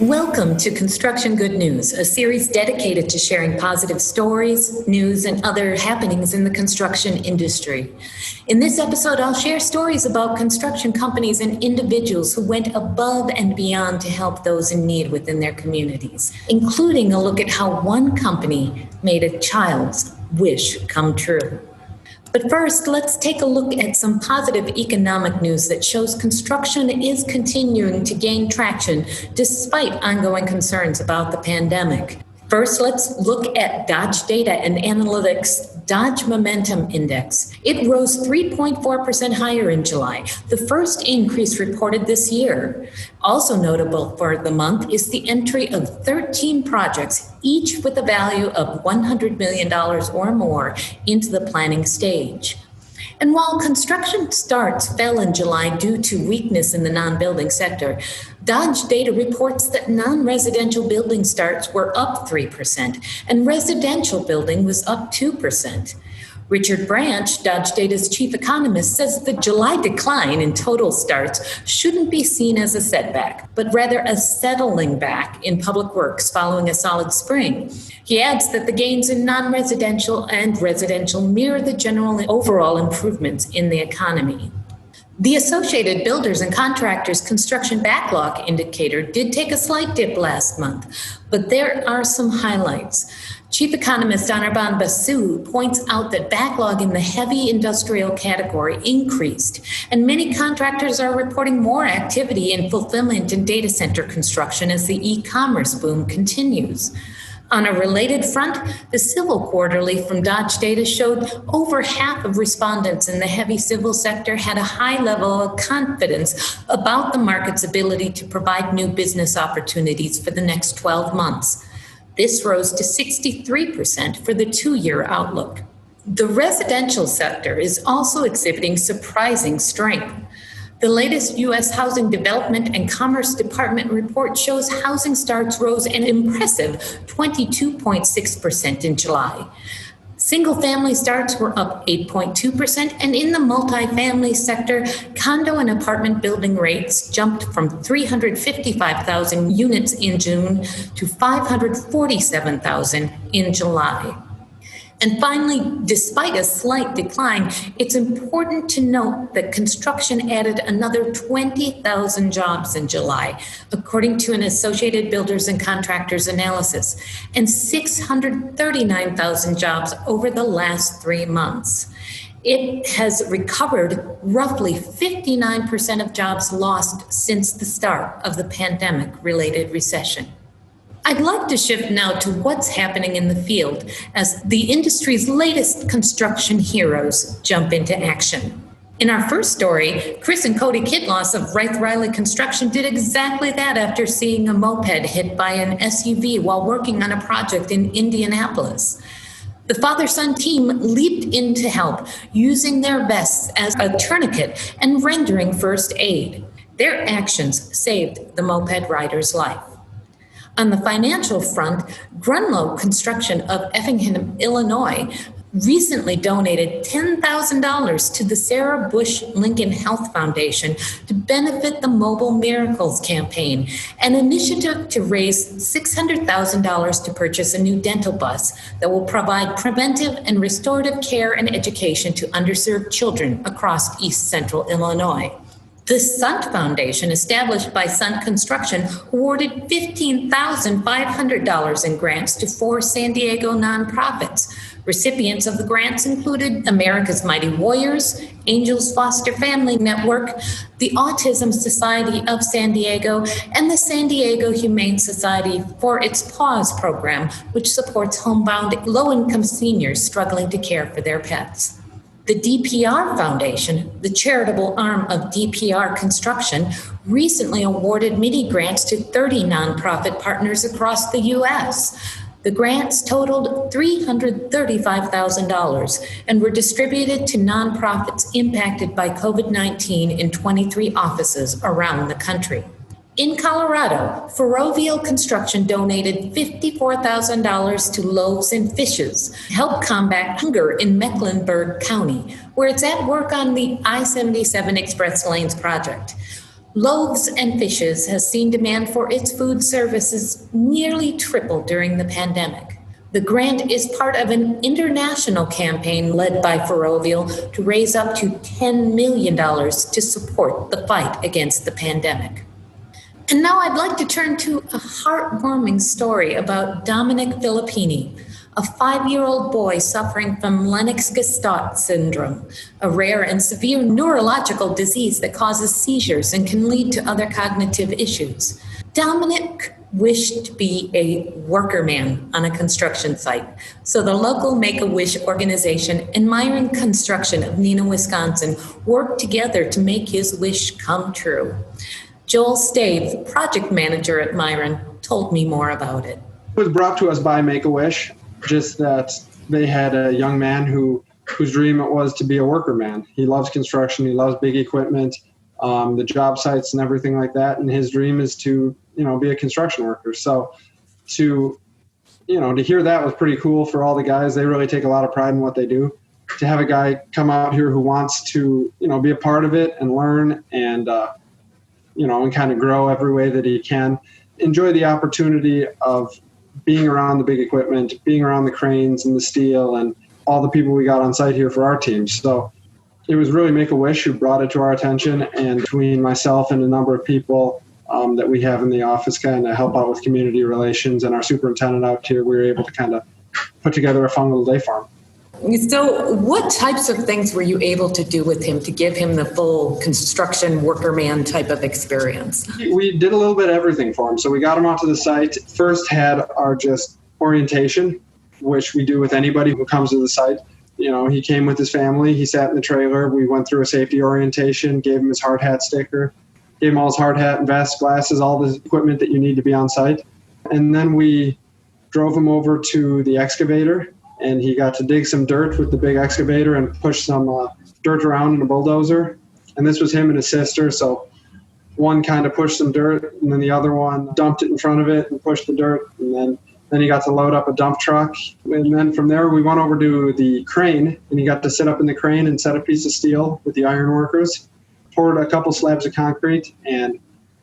Welcome to Construction Good News, a series dedicated to sharing positive stories, news, and other happenings in the construction industry. In this episode, I'll share stories about construction companies and individuals who went above and beyond to help those in need within their communities, including a look at how one company made a child's wish come true. But first, let's take a look at some positive economic news that shows construction is continuing to gain traction despite ongoing concerns about the pandemic. First, let's look at Dodge Data and Analytics Dodge Momentum Index. It rose 3.4% higher in July, the first increase reported this year. Also notable for the month is the entry of 13 projects, each with a value of $100 million or more, into the planning stage. And while construction starts fell in July due to weakness in the non-building sector, Dodge Data reports that non-residential building starts were up 3% and residential building was up 2%. Richard Branch, Dodge Data's chief economist, says the July decline in total starts shouldn't be seen as a setback, but rather a settling back in public works following a solid spring. He adds that the gains in non-residential and residential mirror the general overall improvements in the economy. The Associated Builders and Contractors Construction Backlog indicator did take a slight dip last month, but there are some highlights. Chief economist Anirban Basu points out that backlog in the heavy industrial category increased, and many contractors are reporting more activity in fulfillment and data center construction as the e-commerce boom continues. On a related front, the civil quarterly from Dodge Data showed over half of respondents in the heavy civil sector had a high level of confidence about the market's ability to provide new business opportunities for the next 12 months. This rose to 63% for the two-year outlook. The residential sector is also exhibiting surprising strength. The latest U.S. Housing Development and Commerce Department report shows housing starts rose an impressive 22.6% in July. Single-family starts were up 8.2%, and in the multifamily sector, condo and apartment building rates jumped from 355,000 units in June to 547,000 in July. And finally, despite a slight decline, it's important to note that construction added another 20,000 jobs in July, according to an Associated Builders and Contractors analysis, and 639,000 jobs over the last 3 months. It has recovered roughly 59% of jobs lost since the start of the pandemic-related recession. I'd like to shift now to what's happening in the field as the industry's latest construction heroes jump into action. In our first story, Chris and Cody Kitloss of Wright Riley Construction did exactly that after seeing a moped hit by an SUV while working on a project in Indianapolis. The father-son team leaped in to help, using their vests as a tourniquet and rendering first aid. Their actions saved the moped rider's life. On the financial front, Grunlow Construction of Effingham, Illinois, recently donated $10,000 to the Sarah Bush Lincoln Health Foundation to benefit the Mobile Miracles campaign, an initiative to raise $600,000 to purchase a new dental bus that will provide preventive and restorative care and education to underserved children across East Central Illinois. The Sunt Foundation, established by Sunt Construction, awarded $15,500 in grants to 4 San Diego nonprofits. Recipients of the grants included America's Mighty Warriors, Angels Foster Family Network, the Autism Society of San Diego, and the San Diego Humane Society for its PAWS program, which supports homebound low-income seniors struggling to care for their pets. The Dpr Foundation, the charitable arm of Dpr Construction, recently awarded mini grants to 30 nonprofit partners across the U.S. The grants totaled $335,000 and were distributed to nonprofits impacted by COVID-19 in 23 offices around the country. In Colorado, Ferrovial Construction donated $54,000 to Loaves and Fishes to help combat hunger in Mecklenburg County, where it's at work on the I-77 Express Lanes project. Loaves and Fishes has seen demand for its food services nearly triple during the pandemic. The grant is part of an international campaign led by Ferrovial to raise up to $10 million to support the fight against the pandemic. And now I'd like to turn to a heartwarming story about Dominic Filippini, a 5-year-old boy suffering from Lennox-Gastaut syndrome, a rare and severe neurological disease that causes seizures and can lead to other cognitive issues. Dominic wished to be a worker man on a construction site, so the local Make-A-Wish organization and Myron Construction of Neenah, Wisconsin, worked together to make his wish come true. Joel Stave, the project manager at Myron, told me more about it. It was brought to us by Make-A-Wish, just that they had a young man whose dream it was to be a worker man. He loves construction, he loves big equipment, the job sites and everything like that, and his dream is to, be a construction worker. So to hear that was pretty cool for all the guys. They really take a lot of pride in what they do. To have a guy come out here who wants to, be a part of it and learn and kind of grow every way that he can, enjoy the opportunity of being around the big equipment, being around the cranes and the steel and all the people we got on site here for our team. So it was really Make-A-Wish who brought it to our attention, and between myself and a number of people that we have in the office kind of help out with community relations and our superintendent out here, we were able to kind of put together a fun little day for him. So what types of things were you able to do with him to give him the full construction worker man type of experience? We did a little bit of everything for him. So we got him out to the site, first had our just orientation, which we do with anybody who comes to the site. He came with his family, he sat in the trailer, we went through a safety orientation, gave him his hard hat sticker, gave him all his hard hat and vest, glasses, all the equipment that you need to be on site. And then we drove him over to the excavator, and he got to dig some dirt with the big excavator and push some dirt around in a bulldozer. And this was him and his sister. So one kind of pushed some dirt, and then the other one dumped it in front of it and pushed the dirt. And then he got to load up a dump truck. And then from there, we went over to the crane, and he got to sit up in the crane and set a piece of steel with the iron workers, poured a couple slabs of concrete, and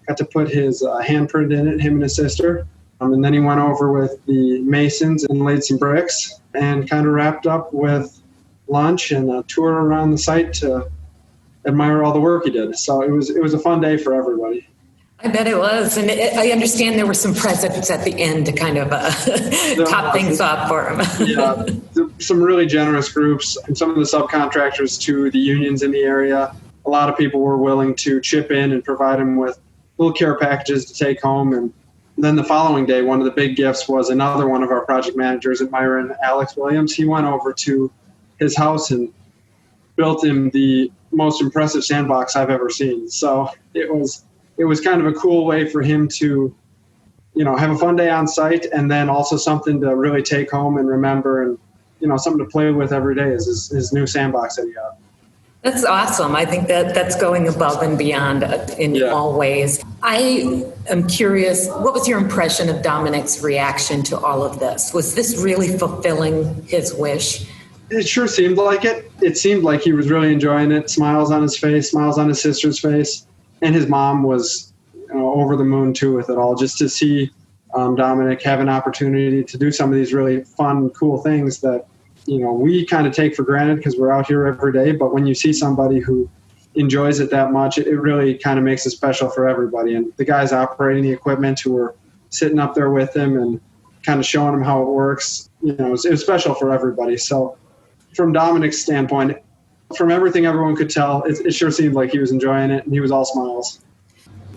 got to put his handprint in it, him and his sister. And then he went over with the masons and laid some bricks and kind of wrapped up with lunch and a tour around the site to admire all the work he did. So it was a fun day for everybody. I bet it was. And I understand there were some presents at the end to kind of top things off for him. Yeah, some really generous groups and some of the subcontractors to the unions in the area. A lot of people were willing to chip in and provide him with little care packages to take home. And then the following day, one of the big gifts was another one of our project managers at Myron, Alex Williams. He went over to his house and built him the most impressive sandbox I've ever seen. So it was kind of a cool way for him to, have a fun day on site, and then also something to really take home and remember, and, something to play with every day is his new sandbox that he got. That's awesome. I think that's going above and beyond in all ways. I am curious, what was your impression of Dominic's reaction to all of this? Was this really fulfilling his wish? It sure seemed like it. It seemed like he was really enjoying it. Smiles on his face, smiles on his sister's face. And his mom was over the moon, too, with it all. Just to see Dominic have an opportunity to do some of these really fun, cool things that, we kind of take for granted because we're out here every day. But when you see somebody who enjoys it that much, it really kind of makes it special for everybody. And the guys operating the equipment who were sitting up there with him and kind of showing him how it works, it was special for everybody. So from Dominic's standpoint, from everything everyone could tell, it sure seemed like he was enjoying it, and he was all smiles.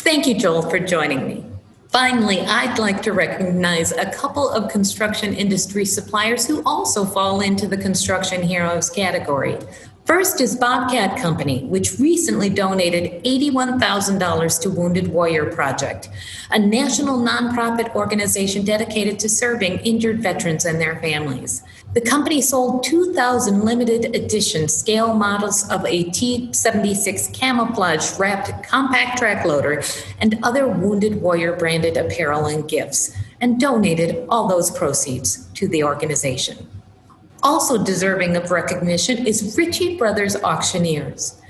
Thank you, Joel, for joining me. Finally, I'd like to recognize a couple of construction industry suppliers who also fall into the Construction Heroes category. First is Bobcat Company, which recently donated $81,000 to Wounded Warrior Project, a national nonprofit organization dedicated to serving injured veterans and their families. The company sold 2,000 limited edition scale models of a T-76 camouflage wrapped compact track loader and other Wounded Warrior branded apparel and gifts, and donated all those proceeds to the organization. Also deserving of recognition is Richie Brothers Auctioneers.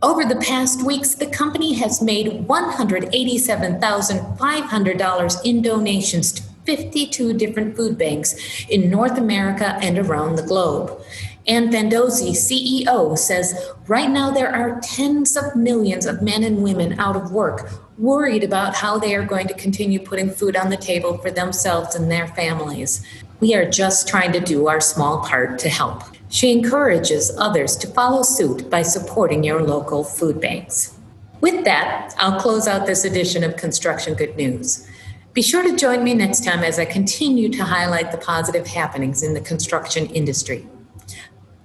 Over the past weeks, the company has made $187,500 in donations to 52 different food banks in North America and around the globe. Ann Fandozzi, CEO, says right now there are tens of millions of men and women out of work, worried about how they are going to continue putting food on the table for themselves and their families. We are just trying to do our small part to help. She encourages others to follow suit by supporting your local food banks. With that, I'll close out this edition of Construction Good News. Be sure to join me next time as I continue to highlight the positive happenings in the construction industry.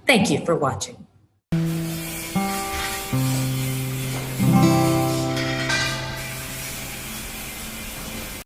Thank you for watching.